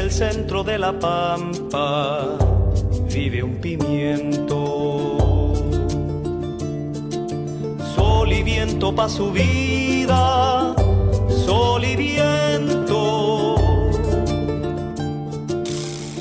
el centro de la pampa vive un pimiento. Sol y viento pa' su vida, sol y viento.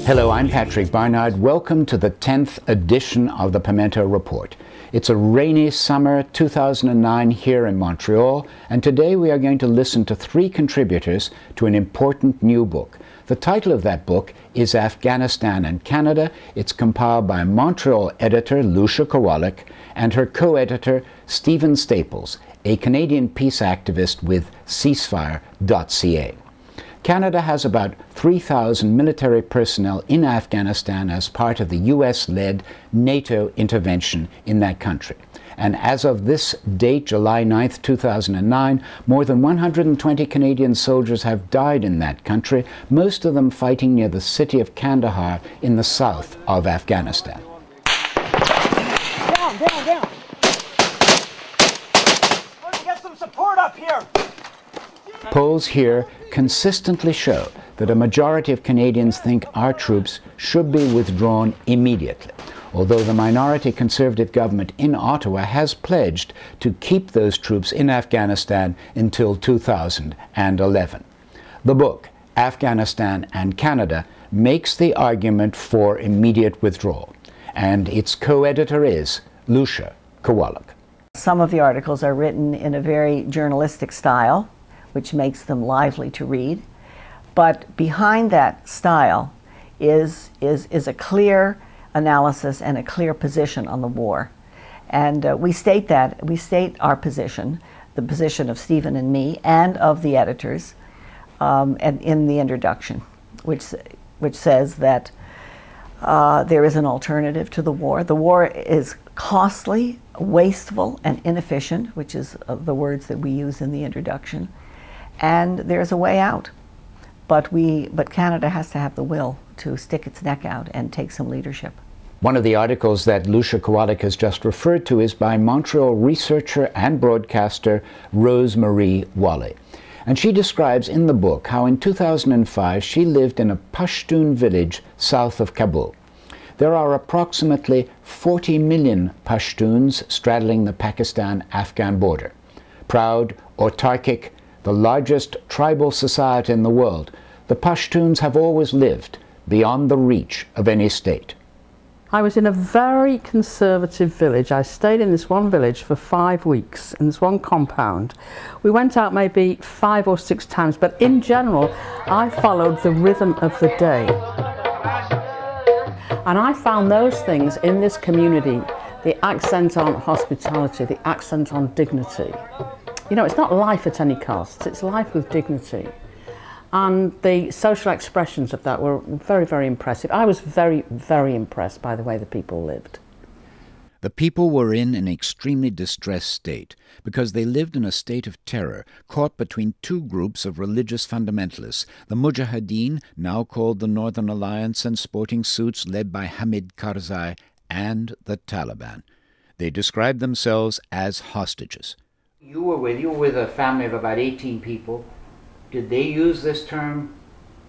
Hello, I'm Patrick Barnard. Welcome to the 10th edition of the Pimento Report. It's a rainy summer 2009 here in Montreal, and today we are going to listen to three contributors to an important new book. The title of that book is Afghanistan and Canada. It's compiled by Montreal editor Lucia Kowalik and her co-editor Stephen Staples, a Canadian peace activist with ceasefire.ca. Canada has about 3,000 military personnel in Afghanistan as part of the US-led NATO intervention in that country. And as of this date, July 9th, 2009, more than 120 Canadian soldiers have died in that country, most of them fighting near the city of Kandahar in the south of Afghanistan. Down, down, down! Let me get some support up here! Polls here consistently show that a majority of Canadians think our troops should be withdrawn immediately, although the minority Conservative government in Ottawa has pledged to keep those troops in Afghanistan until 2011. The book, Afghanistan and Canada, makes the argument for immediate withdrawal, and its co-editor is Lucia Kowalik. Some of the articles are written in a very journalistic style, which makes them lively to read. But behind that style is a clear analysis and a clear position on the war. And we state our position, the position of Stephen and me, and of the editors, and in the introduction, which says that there is an alternative to the war. The war is costly, wasteful, and inefficient, which is the words that we use in the introduction. And there's a way out, but Canada has to have the will to stick its neck out and take some leadership. One of the articles that Lucia Kowalik has just referred to is by Montreal researcher and broadcaster Rose-Marie Wally. And she describes in the book how in 2005 she lived in a Pashtun village south of Kabul. There are approximately 40 million Pashtuns straddling the Pakistan-Afghan border. Proud, autarkic, the largest tribal society in the world, the Pashtuns have always lived beyond the reach of any state. I was in a very conservative village. I stayed in this one village for 5 weeks, in this one compound. We went out maybe 5 or 6 times, but in general, I followed the rhythm of the day. And I found those things in this community, the accent on hospitality, the accent on dignity. You know, it's not life at any cost, it's life with dignity. And the social expressions of that were very, very impressive. I was very, very impressed by the way the people lived. The people were in an extremely distressed state because they lived in a state of terror, caught between two groups of religious fundamentalists, the Mujahideen, now called the Northern Alliance and sporting suits led by Hamid Karzai, and the Taliban. They described themselves as hostages. You were with a family of about 18 people. Did they use this term,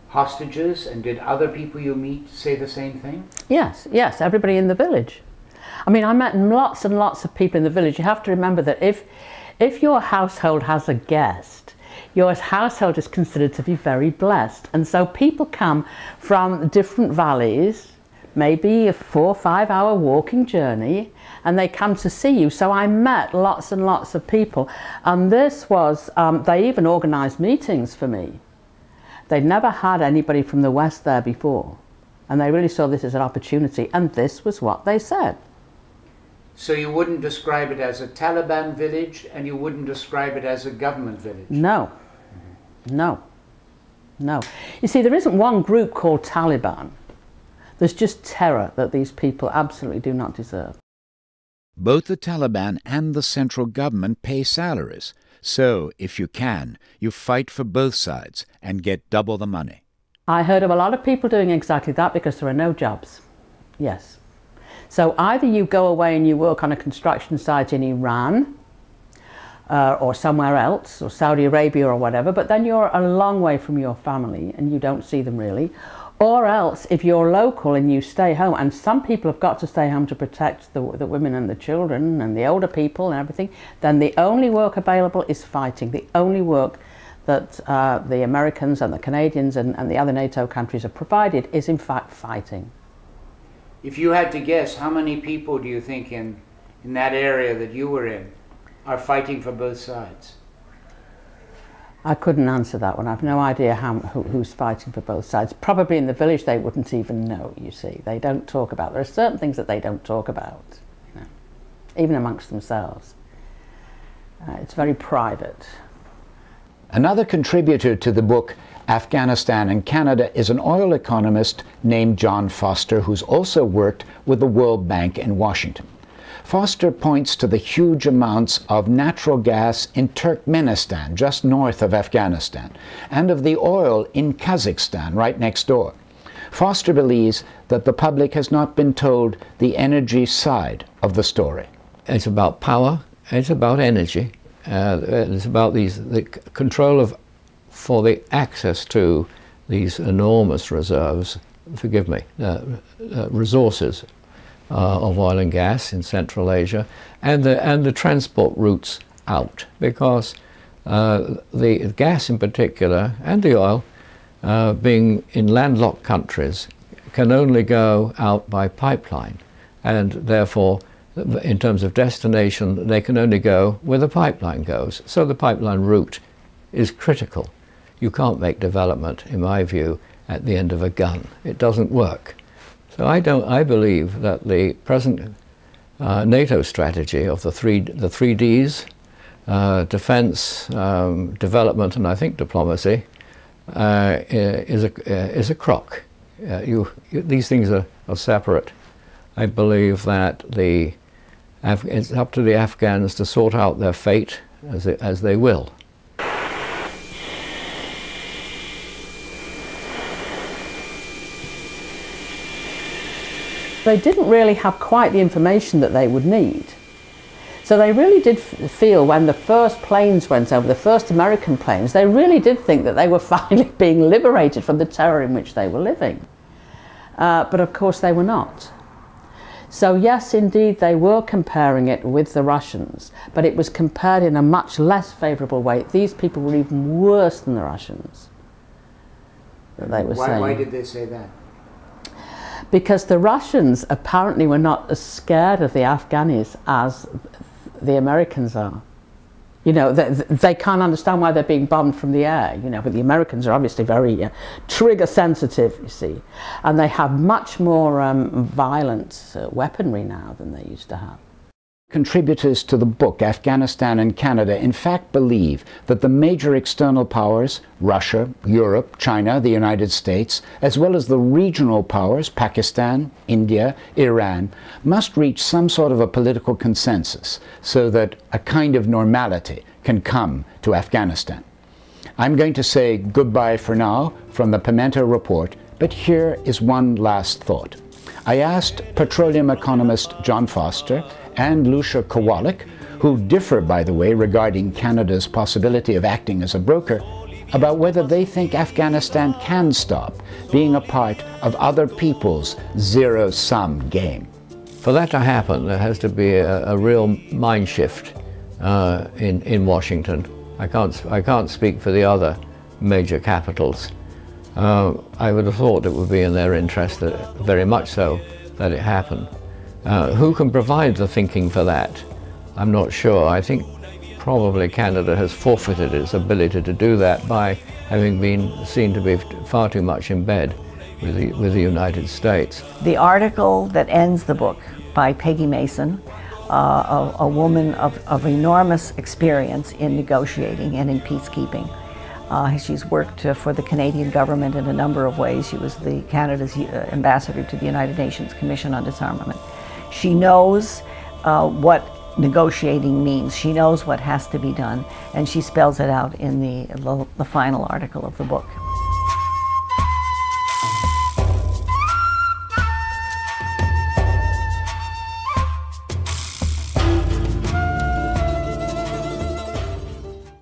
hostages, and did other people you meet say the same thing? Yes, yes, everybody in the village. I mean, I met lots and lots of people in the village. You have to remember that if your household has a guest, your household is considered to be very blessed. And so people come from different valleys, maybe a 4 or 5 hour walking journey, and they come to see you. So I met lots and lots of people, and this was, they even organised meetings for me. They'd never had anybody from the West there before, and they really saw this as an opportunity, and this was what they said. So you wouldn't describe it as a Taliban village, and you wouldn't describe it as a government village? No, no, no. You see, there isn't one group called Taliban. There's just terror that these people absolutely do not deserve. Both the Taliban and the central government pay salaries. So, if you can, you fight for both sides and get double the money. I heard of a lot of people doing exactly that because there are no jobs. Yes. So either you go away and you work on a construction site in Iran, or somewhere else, or Saudi Arabia or whatever, but then you're a long way from your family and you don't see them really. Or else, if you're local and you stay home, and some people have got to stay home to protect the women and the children and the older people and everything, then the only work available is fighting. The only work that the Americans and the Canadians and the other NATO countries have provided is in fact fighting. If you had to guess, how many people do you think in that area that you were in are fighting for both sides? I couldn't answer that one. I've no idea who's fighting for both sides. Probably in the village they wouldn't even know, you see. They don't talk about. There are certain things that they don't talk about, you know, even amongst themselves. It's very private. Another contributor to the book Afghanistan and Canada is an oil economist named John Foster, who's also worked with the World Bank in Washington. Foster points to the huge amounts of natural gas in Turkmenistan, just north of Afghanistan, and of the oil in Kazakhstan, right next door. Foster believes that the public has not been told the energy side of the story. It's about power, it's about energy, it's about the control for the access to these enormous reserves, forgive me, resources of oil and gas in Central Asia, and the transport routes out, because the gas in particular and the oil, being in landlocked countries, can only go out by pipeline, and therefore in terms of destination they can only go where the pipeline goes. So the pipeline route is critical. You can't make development, in my view, at the end of a gun. It doesn't work. So I believe that the present NATO strategy of the three Ds, defense, development, and I think diplomacy, is a crock. These things are separate. I believe that it's up to the Afghans to sort out their fate as they will. They didn't really have quite the information that they would need. So they really did feel, when the first planes went over, the first American planes, they really did think that they were finally being liberated from the terror in which they were living. But of course they were not. So yes, indeed, they were comparing it with the Russians, but it was compared in a much less favourable way. These people were even worse than the Russians, that they were saying. Why did they say that? Because the Russians apparently were not as scared of the Afghanis as the Americans are. You know, they can't understand why they're being bombed from the air, you know, but the Americans are obviously very trigger sensitive, you see. And they have much more violent weaponry now than they used to have. Contributors to the book Afghanistan and Canada in fact believe that the major external powers, Russia, Europe, China, the United States, as well as the regional powers, Pakistan, India, Iran, must reach some sort of a political consensus so that a kind of normality can come to Afghanistan. I'm going to say goodbye for now from the Pimento Report, but here is one last thought. I asked petroleum economist John Foster and Lucia Kowalik, who differ, by the way, regarding Canada's possibility of acting as a broker, about whether they think Afghanistan can stop being a part of other people's zero-sum game. For that to happen, there has to be a real mind shift in Washington. I can't speak for the other major capitals. I would have thought it would be in their interest, very much so, that it happen. Who can provide the thinking for that? I'm not sure. I think probably Canada has forfeited its ability to do that by having been seen to be far too much in bed with the United States. The article that ends the book by Peggy Mason, a woman of enormous experience in negotiating and in peacekeeping. She's worked for the Canadian government in a number of ways. She was Canada's ambassador to the United Nations Commission on Disarmament. She knows what negotiating means. She knows what has to be done, and she spells it out in the final article of the book.